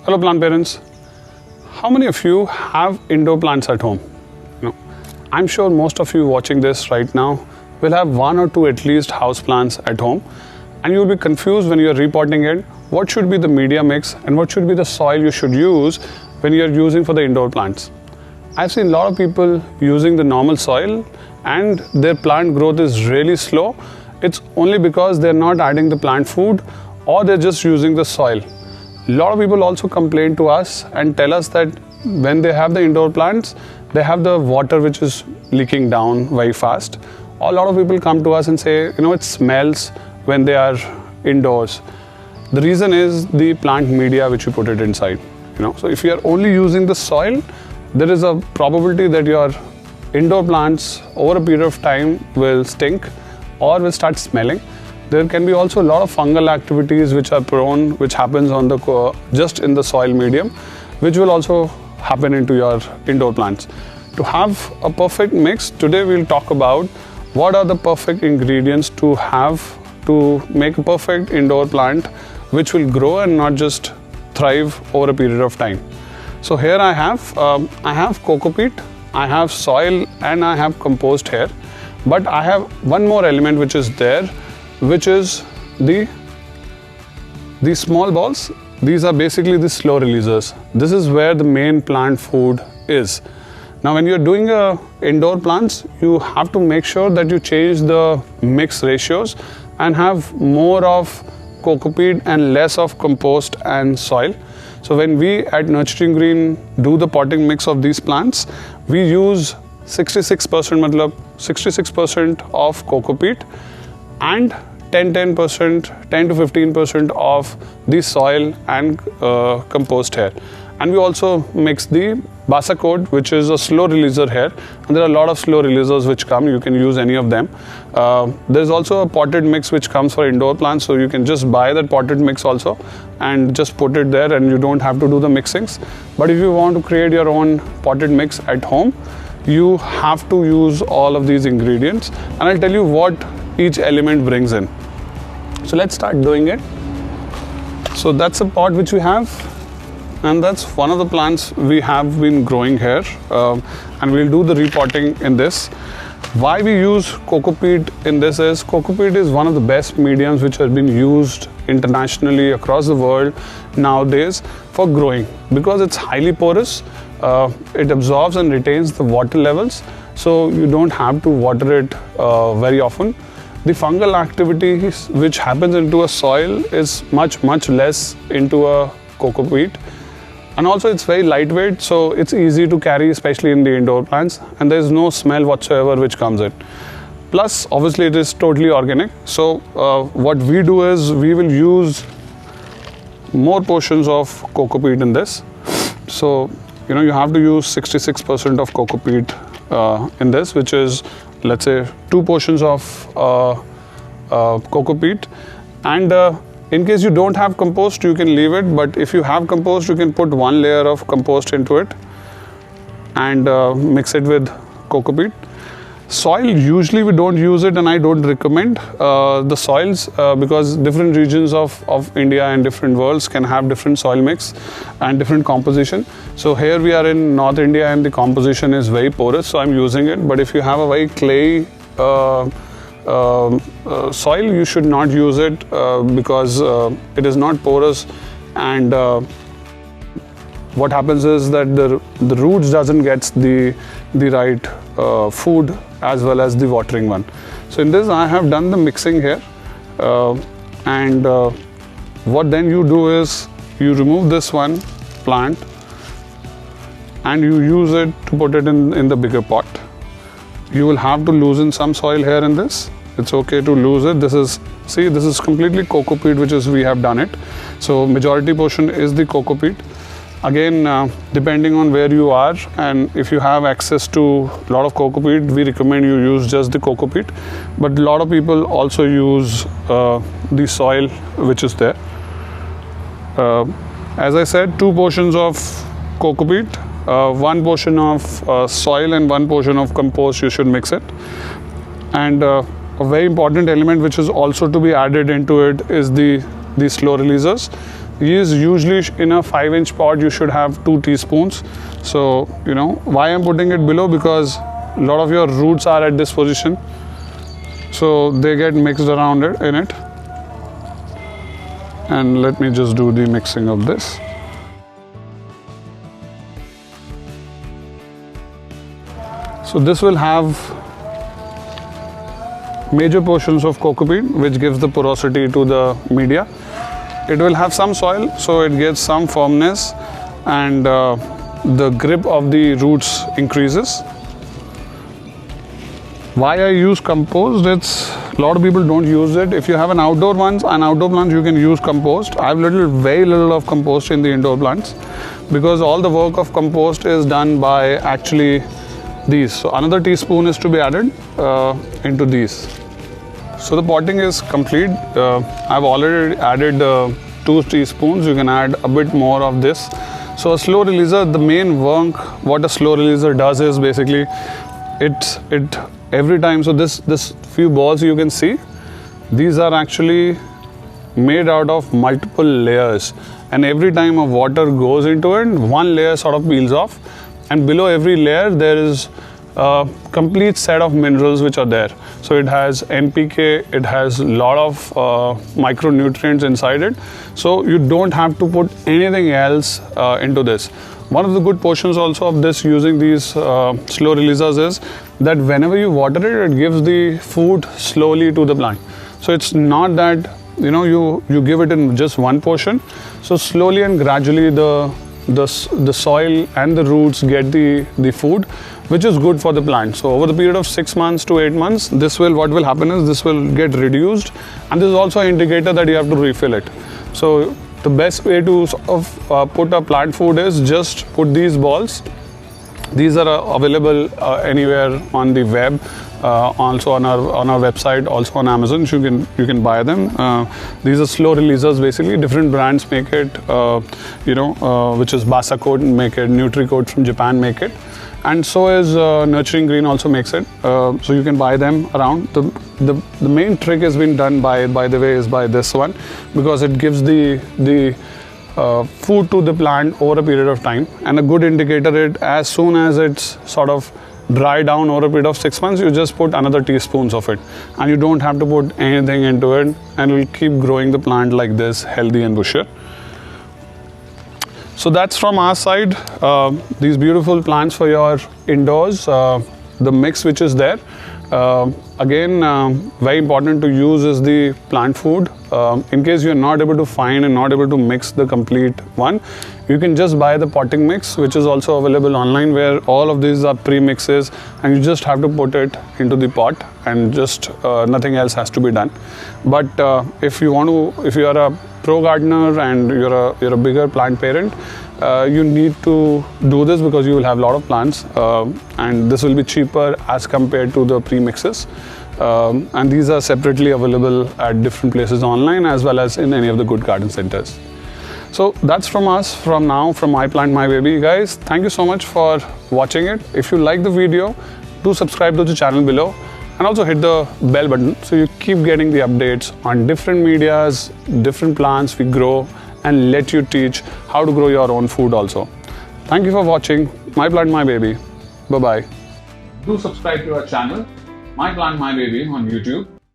Hello plant parents. How many of you have indoor plants at home? I'm sure most of you watching this right now will have one or two at least house plants at home, and you'll be confused when you're repotting it. What should be the media mix and what should be the soil you should use when you're using for the indoor plants? I've seen a lot of people using the normal soil and their plant growth is really slow. It's only because they're not adding the plant food or they're just using the soil. A lot of people also complain to us and tell us that when they have the indoor plants, they have the water which is leaking down very fast. A lot of people come to us and say, it smells when they are indoors. The reason is the plant media which you put it inside. So if you are only using the soil, there is a probability that your indoor plants over a period of time will stink or will start smelling. There can be also a lot of fungal activities which are prone, which happens on the just in the soil medium, which will also happen into your indoor plants. To have a perfect mix, today we'll talk about what are the perfect ingredients to have to make a perfect indoor plant which will grow and not just thrive over a period of time. So here I have coco peat, I have soil, and I have compost here. But I have one more element which is there, which is the small balls. These are basically the slow releasers. This is where the main plant food is. Now when you're doing indoor plants, you have to make sure that you change the mix ratios and have more of coco peat and less of compost and soil. So when we at Nurturing Green do the potting mix of these plants, we use 66% of coco peat and 10 to 15% of the soil and compost here. And we also mix the Basacode, which is a slow releaser here. And there are a lot of slow releasers which come. You can use any of them. There's also a potted mix which comes for indoor plants. So you can just buy that potted mix also and just put it there, and you don't have to do the mixings. But if you want to create your own potted mix at home, you have to use all of these ingredients. And I'll tell you what each element brings in. So let's start doing it. So that's a pot which we have. And that's one of the plants we have been growing here, and we'll do the repotting in this. Why we use coco peat in this is coco peat is one of the best mediums which have been used internationally across the world nowadays for growing, because it's highly porous. It absorbs and retains the water levels, so you don't have to water it very often. The fungal activity which happens into a soil is much less into a coco peat. And also it's very lightweight, so it's easy to carry, especially in the indoor plants, and there's no smell whatsoever which comes in. Plus, obviously it is totally organic. So what we do is we will use more portions of coco peat in this. So you have to use 66% of coco peat in this, which is, let's say, 2 portions of coco peat. And in case you don't have compost, you can leave it, but if you have compost, you can put 1 layer of compost into it and mix it with coco peat. Soil, usually we don't use it, and I don't recommend the soils because different regions of India and different worlds can have different soil mix and different composition. So here we are in North India and the composition is very porous, so I'm using it. But if you have a very clay soil, you should not use it because it is not porous, and what happens is that the roots doesn't get the right food as well as the watering one. So in this I have done the mixing here, and what then you do is you remove this one plant and you use it to put it in the bigger pot. You will have to loosen some soil here in this. It's okay to lose it. This is completely coco peat, which is we have done it. So majority portion is the coco peat. Again, depending on where you are, and if you have access to a lot of coco peat, we recommend you use just the coco peat. But a lot of people also use the soil which is there. As I said, 2 portions of coco peat, 1 portion of soil and 1 portion of compost. You should mix it. And a very important element which is also to be added into it is the slow releasers. is usually in a 5-inch pot you should have 2 teaspoons. So you know why I'm putting it below, because a lot of your roots are at this position, so they get mixed around it in it. And let me just do the mixing of this. So this will have major portions of cocopeat, which gives the porosity to the media. It will have some soil, so it gets some firmness, and the grip of the roots increases. Why I use compost? It's a lot of people don't use it. If you have an outdoor plant, you can use compost. I have very little of compost in the indoor plants, because all the work of compost is done by actually these. So another teaspoon is to be added into these. So the potting is complete. I've already added 2 teaspoons. You can add a bit more of this. So a slow releaser, the main work what a slow releaser does is basically it every time. So this few balls you can see, these are actually made out of multiple layers, and every time a water goes into it, one layer sort of peels off, and below every layer there is a complete set of minerals which are there. So it has NPK, it has a lot of micronutrients inside it, so you don't have to put anything else into this. One of the good portions also of this using these slow releasers is that whenever you water it, it gives the food slowly to the plant. So it's not that you give it in just one portion. So slowly and gradually the soil and the roots get the food, which is good for the plant. So over the period of 6 months to 8 months, what will happen is this will get reduced, and this is also an indicator that you have to refill it. So the best way to sort of put a plant food is just put these balls. These are available anywhere on the web, also on our website, also on Amazon. So you can buy them. These are slow releasers. Basically, different brands make it. Which is Basacoat make it, NutriCoat from Japan make it, and so is Nurturing Green also makes it. So you can buy them around. The main trick has been done by the way is by this one, because it gives the food to the plant over a period of time, and a good indicator as soon as it's sort of dry down over a period of 6 months, you just put another teaspoons of it, and you don't have to put anything into it, and it will keep growing the plant like this, healthy and bushier. So that's from our side. These beautiful plants for your indoors, the mix which is there. Again, very important to use is the plant food. In case you're not able to find and not able to mix the complete one, you can just buy the potting mix, which is also available online, where all of these are pre-mixes, and you just have to put it into the pot, and just nothing else has to be done. But if you are a pro gardener and you're a bigger plant parent, you need to do this, because you will have a lot of plants, and this will be cheaper as compared to the pre-mixes. And these are separately available at different places online, as well as in any of the good garden centers. So that's from us from My Plant My Baby. Guys, thank you so much for watching it. If you like the video, do subscribe to the channel below, and also hit the bell button so you keep getting the updates on different medias, different plants we grow, and let you teach how to grow your own food also. Thank you for watching My Plant My Baby. Bye bye. Do subscribe to our channel My Plant My Baby on YouTube,